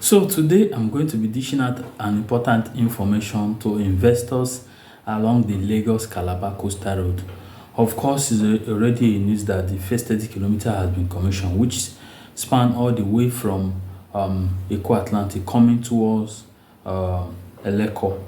So today I'm going to be dishing out an important information to investors along the Lagos Calabar Coastal Road. Of course, it's already in news that the first 30 kilometer has been commissioned, which span all the way from Eco Atlantic coming towards Eleko,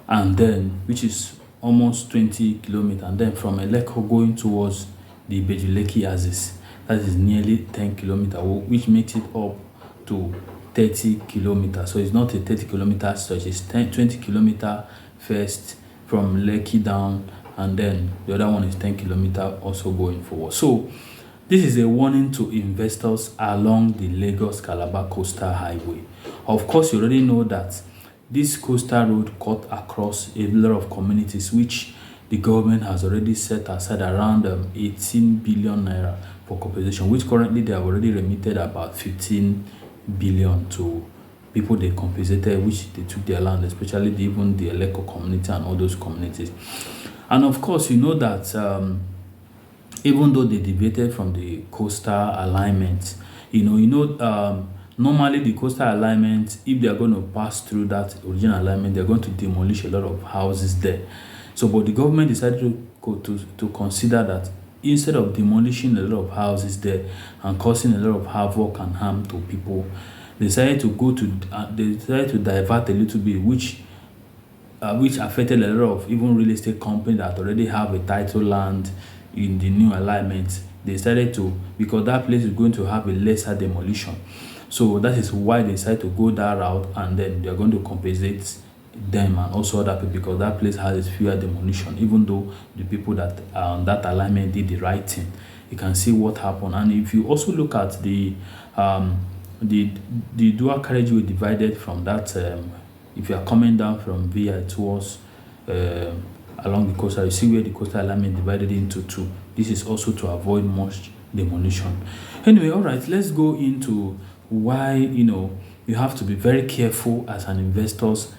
and then which is almost 20 kilometers, and then from Eleko going towards the Ibeju-Lekki axis, that is nearly 10 kilometers, which makes it up to 30 kilometers. So it's not a 30 kilometer stretch, it's 20 kilometer first from Lekki down, and then the other one is 10 kilometer also going forward. So this is a warning to investors along the Lagos Calabar Coastal Highway. Of course, you already know that this coastal road cut across a lot of communities, which the government has already set aside around 18 billion naira for compensation, which currently they have already remitted about 15 billion to people they compensated, which they took their land, especially even the Eleko community and all those communities. And of course, you know that even though they deviated from the coastal alignment, normally the coastal alignment, if they are going to pass through that original alignment, they're going to demolish a lot of houses there. So, but the government decided to consider that instead of demolishing a lot of houses there and causing a lot of havoc and harm to people, they decided to divert a little bit, which affected a lot of even real estate companies that already have a title land in the new alignment. They decided to, because that place is going to have a lesser demolition. So that is why they decided to go that route, and then they are going to compensate them and also other people, because that place has fewer demolition, even though the people that are on that alignment did the right thing. You can see what happened. And if you also look at the dual carriageway divided from that, if you are coming down from VI towards along the coastal, you see where the coastal alignment divided into two. This is also to avoid much demolition. Anyway, all right, let's go into why you have to be very careful as an investors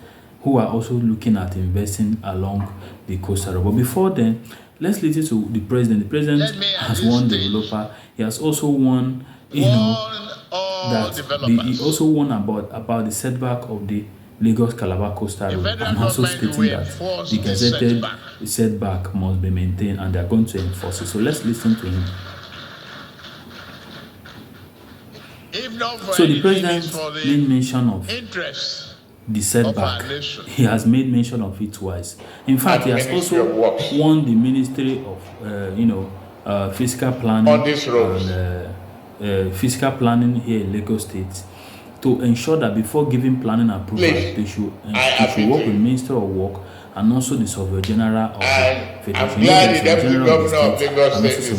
who are also looking at investing along the coastal road. But before then, let's listen to the president. The president has warned developer. He has also warned, he also warned about the setback of the Lagos Calabar Coastal Road, and also stating that the gazetted setback must be maintained and they are going to enforce it. So let's listen to him. So the president made mention of the setback. He has made mention of it twice. In fact, he has also warned the Ministry of Fiscal Planning and Fiscal Planning here in Lagos State to ensure that before giving planning approval, they should work with Minister of Work and also the Surveyor General of the Federation.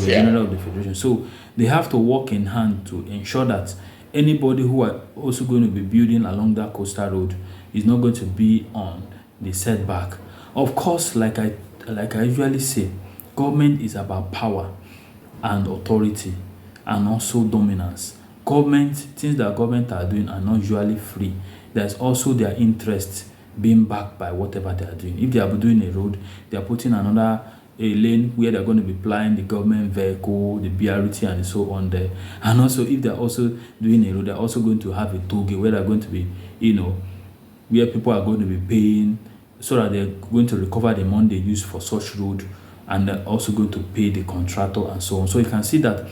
General of the Federation. So they have to work in hand to ensure that anybody who are also going to be building along that coastal road is not going to be on the setback. Of course, like I usually say, government is about power and authority and also dominance. Things that government are doing are not usually free. There's also their interest being backed by whatever they are doing. If they are doing a road, they are putting a lane where they're going to be plying the government vehicle, the BRT and so on there. And also, if they're also doing a road, they're also going to have a toll gate where they're going to be, where people are going to be paying, so that they're going to recover the money they use for such road, and they're also going to pay the contractor and so on. So you can see that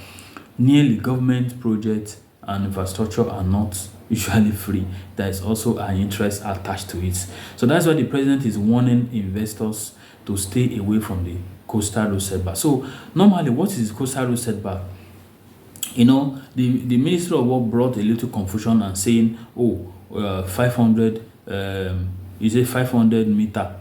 nearly government projects and infrastructure are not usually free. There is also an interest attached to it. So that's why the president is warning investors to stay away from the coastal road setback. So normally, what is coastal road setback? The Ministry of Work brought a little confusion and saying, 500 is a 500 meter,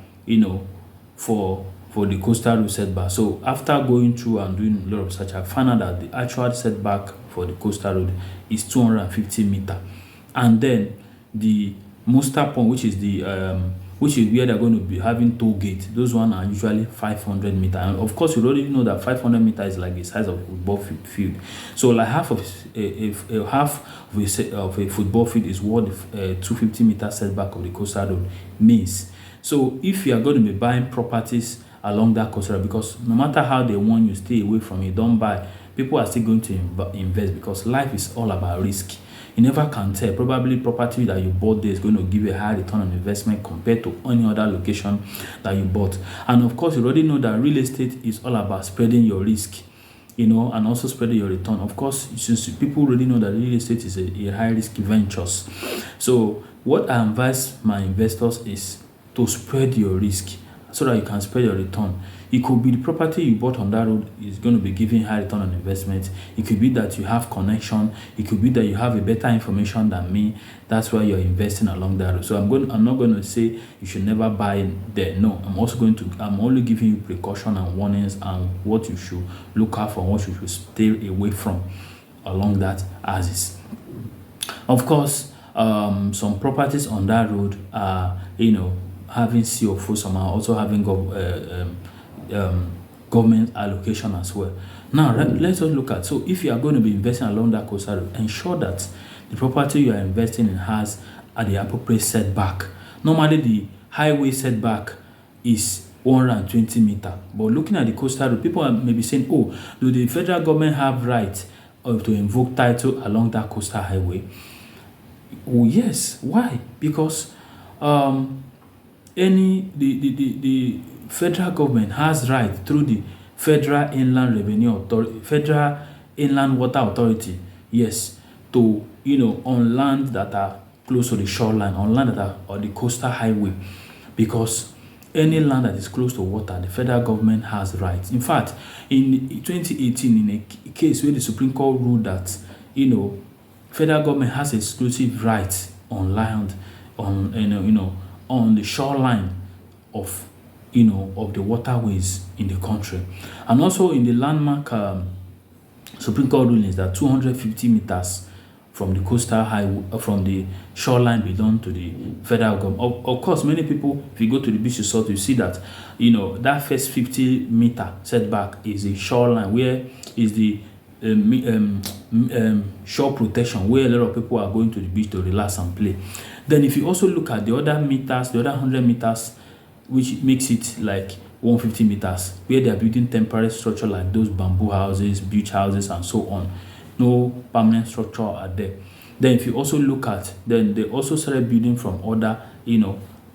for the coastal road setback. So after going through and doing a lot of research, I found out that the actual setback for the coastal road is 250 meter, and then the muster point, which is where they're going to be having toll gate, those ones are usually 500 meter. And of course, you already know that 500 meter is like the size of a football field. So like half of a football field is what the 250 meter setback of the coastal road means. So if you are going to be buying properties along that coastal road, because no matter how they want you stay away from it, don't buy, people are still going to invest, because life is all about risk. You never can tell. Probably property that you bought there is going to give a high return on investment compared to any other location that you bought. And of course, you already know that real estate is all about spreading your risk, and also spreading your return. Of course, since people already know that real estate is a high risk ventures. So what I advise my investors is to spread your risk so that you can spread your return. It could be the property you bought on that road is going to be giving high return on investment. It could be that you have connection. It could be that you have a better information than me. That's why you're investing along that road. So I'm not going to say you should never buy there. No, I'm only giving you precaution and warnings and what you should look out for, what you should stay away from along that axis. Of course, some properties on that road are, having CO4, some are also having government allocation as well. Now, let's just look at, so if you are going to be investing along that coastal road, ensure that the property you are investing in has the appropriate setback. Normally, the highway setback is 120 meters, but looking at the coastal road, people may be saying, oh, do the federal government have right to invoke title along that coastal highway? Oh, yes. Why? Because the federal government has right through the Federal Inland Revenue Authority, Federal Inland Water Authority, yes, to on land that are close to the shoreline, on land that are on the coastal highway, because any land that is close to water, the federal government has rights. In fact, in 2018, in a case where the Supreme Court ruled that federal government has exclusive rights on land, on the shoreline of the waterways in the country, and also in the landmark Supreme Court rulings that 250 meters from the coastal highway, from the shoreline belong to the federal government. Of course, many people, if you go to the beach resort, you see that that first 50-meter setback is a shoreline, where is the shore protection, where a lot of people are going to the beach to relax and play. Then if you also look at the other meters, the other 100 meters, which makes it like 150 meters, where they are building temporary structure like those bamboo houses, beach houses, and so on. No permanent structure are there. Then if you also look at, then they also started building from other,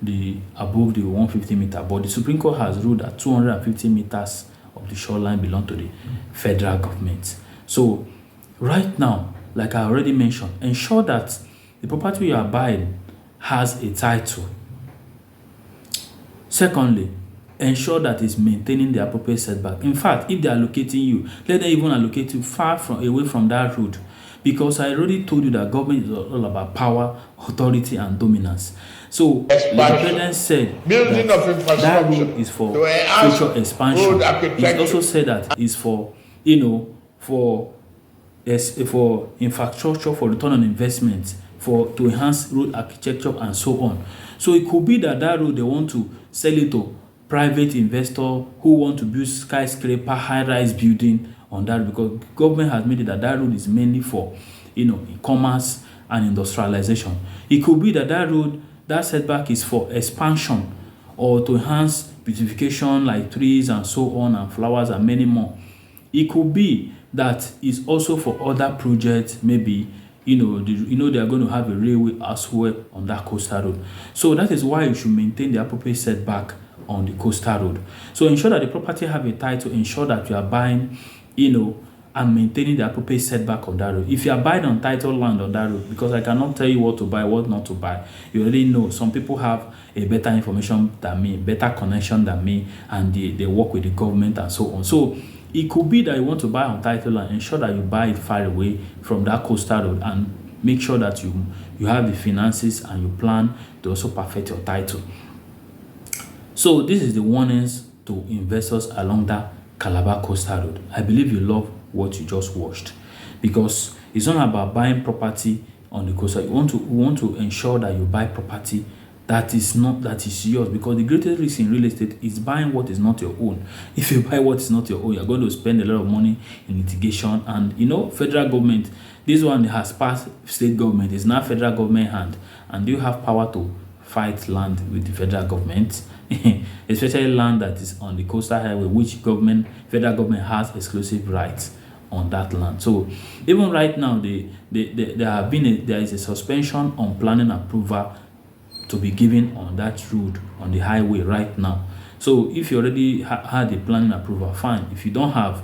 the above the 150 meter. But the Supreme Court has ruled that 250 meters of the shoreline belong to the federal government. So right now, like I already mentioned, ensure that the property you are buying has a title. Secondly, ensure that it's maintaining the appropriate setback. In fact, if they are locating you, let them even allocate you away from that road, because I already told you that government is all about power, authority, and dominance. So the president said that road is for future expansion. He also said that it's for for infrastructure, for return on investment, to enhance road architecture, and so on. So it could be that road they want to sell it to private investor who want to build skyscraper, high-rise building on that, because government has made it that road is mainly for commerce and industrialization. It could be that road, that setback is for expansion or to enhance beautification like trees and so on, and flowers and many more. It could be that it's also for other projects, maybe they are going to have a railway as well on that coastal road. So that is why you should maintain the appropriate setback on the coastal road. So ensure that the property have a title, ensure that you are buying, and maintaining the appropriate setback on that road. If you are buying on title land on that road, because I cannot tell you what to buy, what not to buy, you already know. Some people have a better information than me, better connection than me, and they work with the government and so on. So it could be that you want to buy on title land, ensure that you buy it far away from that coastal road, and make sure that you have the finances and you plan to also perfect your title. So this is the warnings to investors along that Calabar coastal road. I believe you love what you just watched, because it's not about buying property on the coastal. You want to ensure that you buy property that is yours, because the greatest risk in real estate is buying what is not your own. If you buy what is not your own, you're going to spend a lot of money in litigation, and federal government, this one has passed state government, it's now federal government hand, and you have power to fight land with the federal government, especially land that is on the coastal highway, which federal government has exclusive rights on that land. So even right now, there is a suspension on planning approval to be given on that road on the highway right now. So if you already had a planning approval, fine. If you don't have,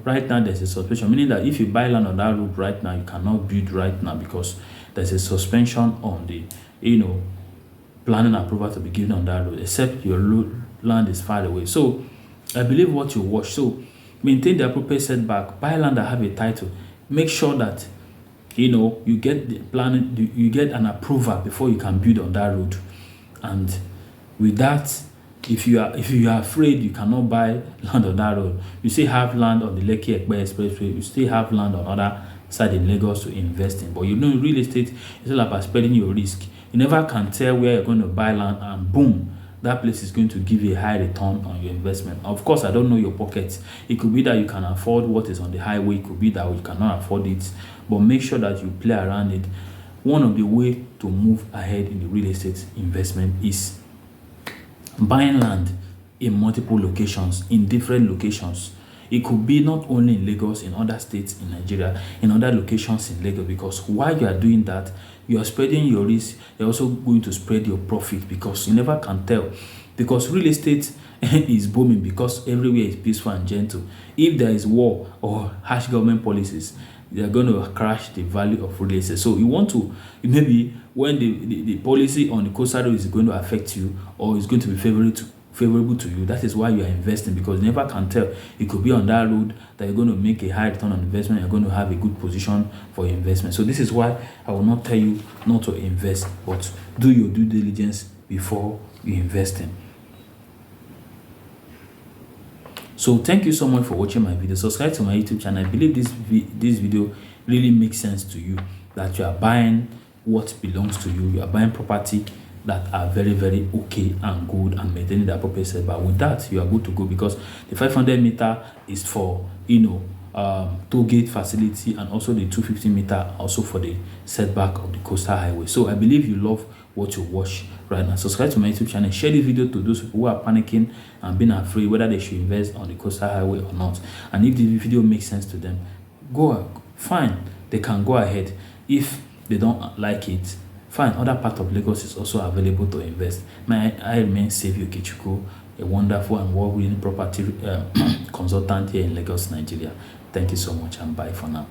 right now there's a suspension, meaning that if you buy land on that road right now, you cannot build right now because there's a suspension on the, planning approval to be given on that road, except your land is far away. So I believe what you watch. So maintain the appropriate setback, buy land that have a title, make sure that you get the planning, you get an approval before you can build on that road. And with that, if you are afraid you cannot buy land on that road, you still have land on the Lekki Expressway, you still have land on other side in Lagos to invest in. But real estate is all about spreading your risk. You never can tell where you're going to buy land, and boom, that place is going to give you a high return on your investment. Of course, I don't know your pocket. It could be that you can afford what is on the highway. It could be that you cannot afford it. But make sure that you play around it. One of the way to move ahead in the real estate investment is buying land in multiple locations, in different locations. It could be not only in Lagos, in other states in Nigeria, in other locations in Lagos, because while you are doing that, you are spreading your risk. You're also going to spread your profit, because you never can tell. Because real estate is booming because everywhere is peaceful and gentle. If there is war or harsh government policies, they are going to crash the value of real estate. So you want to, maybe when the policy on the coastal road is going to affect you, or is going to be favorable to you, that is why you are investing, because you never can tell. It could be on that road that you're going to make a high return on investment, you're going to have a good position for your investment. So this is why I will not tell you not to invest, but do your due diligence before you invest in. So thank you so much for watching my video. Subscribe to my YouTube channel. I believe this video really makes sense to you, that you are buying what belongs to you. You are buying property that are very, very okay and good and maintaining the appropriate setback. With that, you are good to go, because the 500-meter is for toll gate facility, and also the 250-meter also for the setback of the coastal highway. So I believe you love what you watch right now. Subscribe to my YouTube channel. Share this video to those people who are panicking and being afraid whether they should invest on the coastal highway or not. And if the video makes sense to them, fine, they can go ahead. If they don't like it, fine, other part of Lagos is also available to invest. I remain Savio Kichuku, a wonderful and world-winning property consultant here in Lagos, Nigeria. Thank you so much, and bye for now.